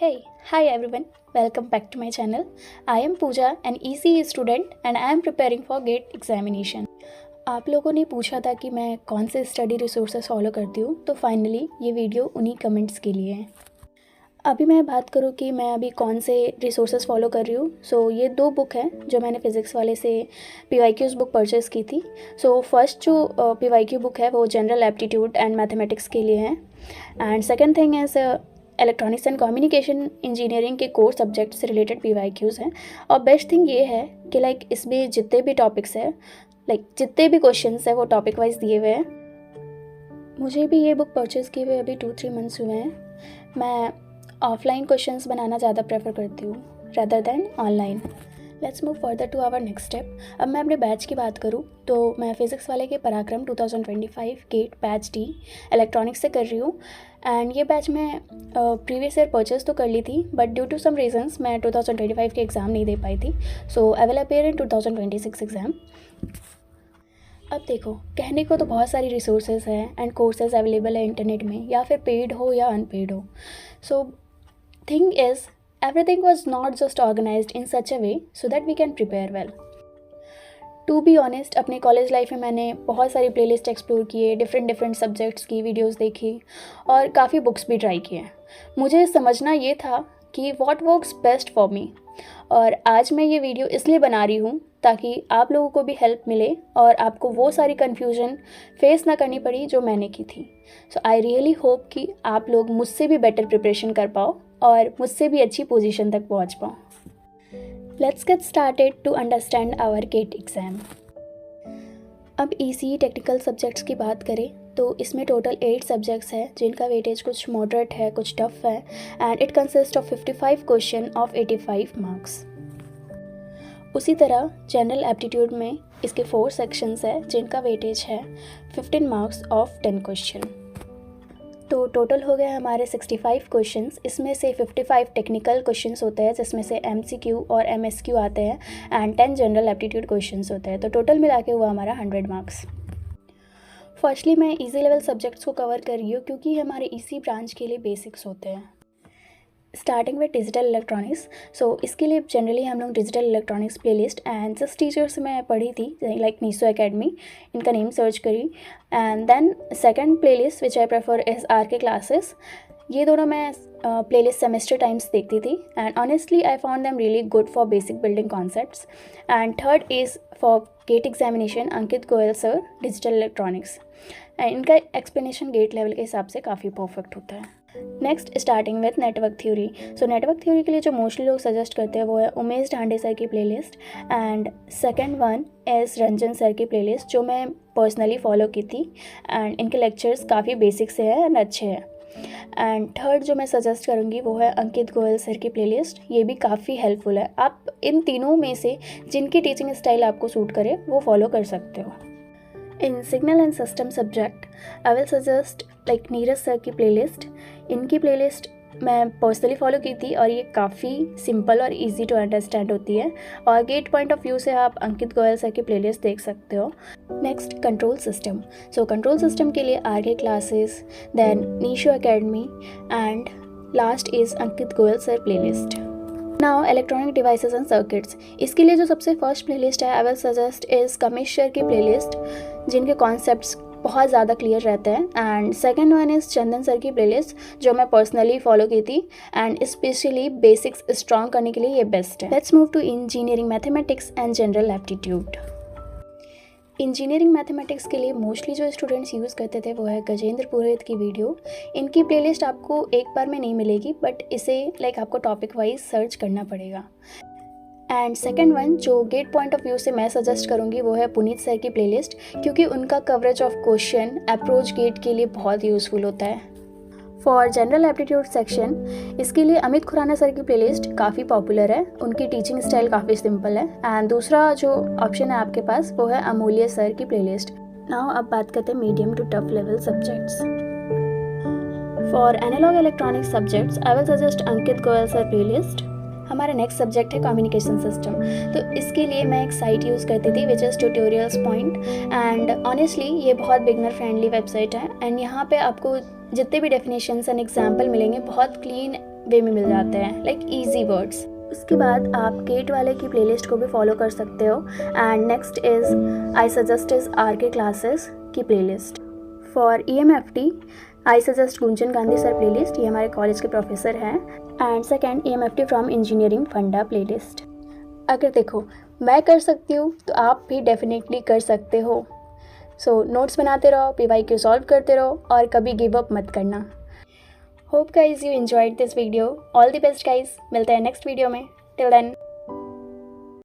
Hey, hi everyone. Welcome back to my channel. I am Pooja, an ECE student and I am preparing for GATE examination. आप लोगों ने पूछा था कि मैं कौन से स्टडी रिसोर्सेस फॉलो करती हूँ, तो फाइनली ये वीडियो उन्हीं कमेंट्स के लिए है। अभी मैं बात करूँ कि मैं अभी कौन से रिसोर्सेज फॉलो कर रही हूँ। ये दो बुक हैं जो मैंने फ़िज़िक्स वाले से PYQs बुक परचेज़ की थी। फर्स्ट जो PYQ बुक है वो जनरल एप्टीट्यूड एंड मैथमेटिक्स के लिए है, and second thing is electronics and communication engineering के कोर सब्जेक्ट से रिलेटेड PYQs हैं। और बेस्ट थिंग ये है कि इसमें जितने भी टॉपिक्स हैं, जितने भी क्वेश्चंस हैं वो टॉपिक वाइज दिए हुए हैं। मुझे भी ये बुक परचेज़ किए हुए अभी 2-3 मंथ्स हुए हैं। मैं ऑफलाइन क्वेश्चंस बनाना ज़्यादा प्रेफर करती हूँ rather than online. Let's move further to our next step. अब मैं अपने बैच की बात करूँ तो मैं फ़िज़िक्स वाले के पराक्रम 2025 गेट बैच डी इलेक्ट्रॉनिक्स से कर रही हूँ। एंड ये बैच मैं प्रीवियस ईयर परचेज़ तो कर ली थी, but due to some reasons मैं 2025 के एग्ज़ाम नहीं दे पाई थी। I will appear in 2026 exam. अब देखो, कहने को तो बहुत सारी रिसोर्सेज हैं एंड कोर्सेज अवेलेबल है इंटरनेट में, या फिर पेड हो या अनपेड हो। Thing is everything was not just organized in such a way so that we can prepare well. To be honest, अपने कॉलेज लाइफ में मैंने बहुत सारी प्लेलिस्ट एक्सप्लोर किए, डिफरेंट सब्जेक्ट्स की वीडियोस देखी और काफ़ी बुक्स भी ट्राई किए। मुझे समझना ये था कि what works best for me, और आज मैं ये वीडियो इसलिए बना रही हूँ ताकि आप लोगों को भी हेल्प मिले और आपको वो सारी कन्फ्यूजन फेस ना करनी पड़ी जो मैंने की थी। आई रियली होप कि आप लोग मुझसे भी बेटर प्रिपरेशन कर पाओ और मुझसे भी अच्छी पोजीशन तक पहुंच पाओ। Let's get started to understand our GATE exam. अब ECE टेक्निकल सब्जेक्ट्स की बात करें तो इसमें टोटल 8 सब्जेक्ट्स हैं जिनका वेटेज कुछ मॉडरेट है, कुछ टफ है, and it consist of 55 question of 85 marks. उसी तरह जनरल एप्टीट्यूड में इसके 4 सेक्शंस है जिनका वेटेज है 15 मार्क्स ऑफ 10 क्वेश्चन। तो टोटल हो गए हमारे 65 क्वेश्चंस। इसमें से 55 टेक्निकल क्वेश्चंस होते हैं जिसमें से MCQ और MSQ आते हैं, एंड 10 जनरल एप्टीट्यूड क्वेश्चंस होते हैं। तो टोटल मिला के हुआ हमारा 100 मार्क्स। फर्स्टली मैं इजी लेवल सब्जेक्ट्स को कवर कर रही हूँ क्योंकि हमारे इसी ब्रांच के लिए बेसिक्स होते हैं। Starting with digital electronics. इसके लिए जनरली हम लोग डिजिटल इलेक्ट्रॉनिक्स प्लेलिस्ट एंड जिस टीचर से मैं पढ़ी थी नीसो एकेडमी, इनका नेम सर्च करी, and then second playlist which I prefer is RK classes. ये दोनों मैं प्लेलिस्ट सेमेस्टर टाइम्स देखती थी, and honestly I found them really good for basic building concepts. And third is for GATE examination Ankit Goyal sir, digital electronics, and इनका explanation gate level के हिसाब से काफ़ी परफेक्ट होता है। Next starting with network theory. Network theory के लिए जो मोस्टली लोग सजेस्ट करते हैं वो है उमेश ढांडे सर की playlist, and second one S Ranjan sir की प्लेलिस्ट जो मैं पर्सनली फॉलो की थी, एंड इनके लेक्चर्स काफ़ी बेसिक से हैं एंड अच्छे हैं। एंड थर्ड जो मैं सजेस्ट करूँगी वो है अंकित गोयल सर की प्लेलिस्ट। ये भी काफ़ी हेल्पफुल है। आप इन तीनों में से जिनकी टीचिंग स्टाइल आपको सूट करे वो फॉलो कर सकते हो। In signal and system subject I will suggest Neeraj sir की प्लेलिस्ट। इनकी प्लेलिस्ट मैं पर्सनली फॉलो की थी और ये काफ़ी सिंपल और इजी टू अंडरस्टैंड होती है, और गेट पॉइंट ऑफ व्यू से आप अंकित गोयल सर की प्लेलिस्ट देख सकते हो। Next control system. Control system के लिए RK classes, then Neso academy, and last is Ankit Goyal sir playlist. Now electronic devices and circuits. इसके लिए जो सबसे फर्स्ट प्लेलिस्ट है I will suggest is Kamesh sir की प्लेलिस्ट, जिनके कॉन्सेप्ट्स बहुत ज़्यादा क्लियर रहते हैं। And second one is Chandan sir की प्लेलिस्ट जो मैं पर्सनली फॉलो की थी, एंड स्पेशली बेसिक्स स्ट्रॉन्ग करने के लिए ये बेस्ट है। Let's move to engineering mathematics and general aptitude. Engineering mathematics के लिए मोस्टली जो स्टूडेंट्स यूज़ करते थे वो है गजेंद्र पुरोहित की वीडियो। इनकी प्लेलिस्ट आपको एक बार में नहीं मिलेगी, बट इसे आपको टॉपिक वाइज सर्च करना पड़ेगा। एंड सेकेंड वन जो गेट पॉइंट ऑफ व्यू से मैं सजेस्ट करूँगी वो है पुनीत सर की प्लेलिस्ट, क्योंकि उनका coverage of question approach GATE के लिए बहुत यूज़फुल होता है। फॉर जनरल एप्टीट्यूड सेक्शन इसके लिए अमित खुराना सर की प्लेलिस्ट काफ़ी पॉपुलर है। उनकी टीचिंग स्टाइल काफ़ी सिंपल है। एंड दूसरा जो ऑप्शन है आपके पास वो है अमूल्य सर की प्लेलिस्ट। नाउ अब बात करते हैं medium to tough level subjects. For analog electronic subjects I will suggest Ankit Goyal sir playlist. हमारा नेक्स्ट सब्जेक्ट है कम्युनिकेशन सिस्टम। तो इसके लिए मैं एक साइट यूज़ करती थी which is tutorials point, and honestly ये बहुत बिगनर फ्रेंडली वेबसाइट है, एंड यहाँ पे आपको जितने भी डेफिनेशंस एंड एग्जाम्पल मिलेंगे बहुत क्लीन वे में मिल जाते हैं, लाइक ईजी वर्ड्स। उसके बाद आप गेट वाले की प्लेलिस्ट को भी फॉलो कर सकते हो। And next is I suggest is R K classes की playlist. For EMFT I suggest Gunjan Gandhi sir playlist, ये हमारे कॉलेज के प्रोफेसर हैं। And second EMFT from Engineering Funda playlist. अगर देखो मैं कर सकती हूँ तो आप भी डेफिनेटली कर सकते हो। सो नोट्स बनाते रहो, PYQ सॉल्व करते रहो और कभी गिव अप मत करना। Hope guys you enjoyed this video. All the best guys, मिलते हैं नेक्स्ट वीडियो में। Till then.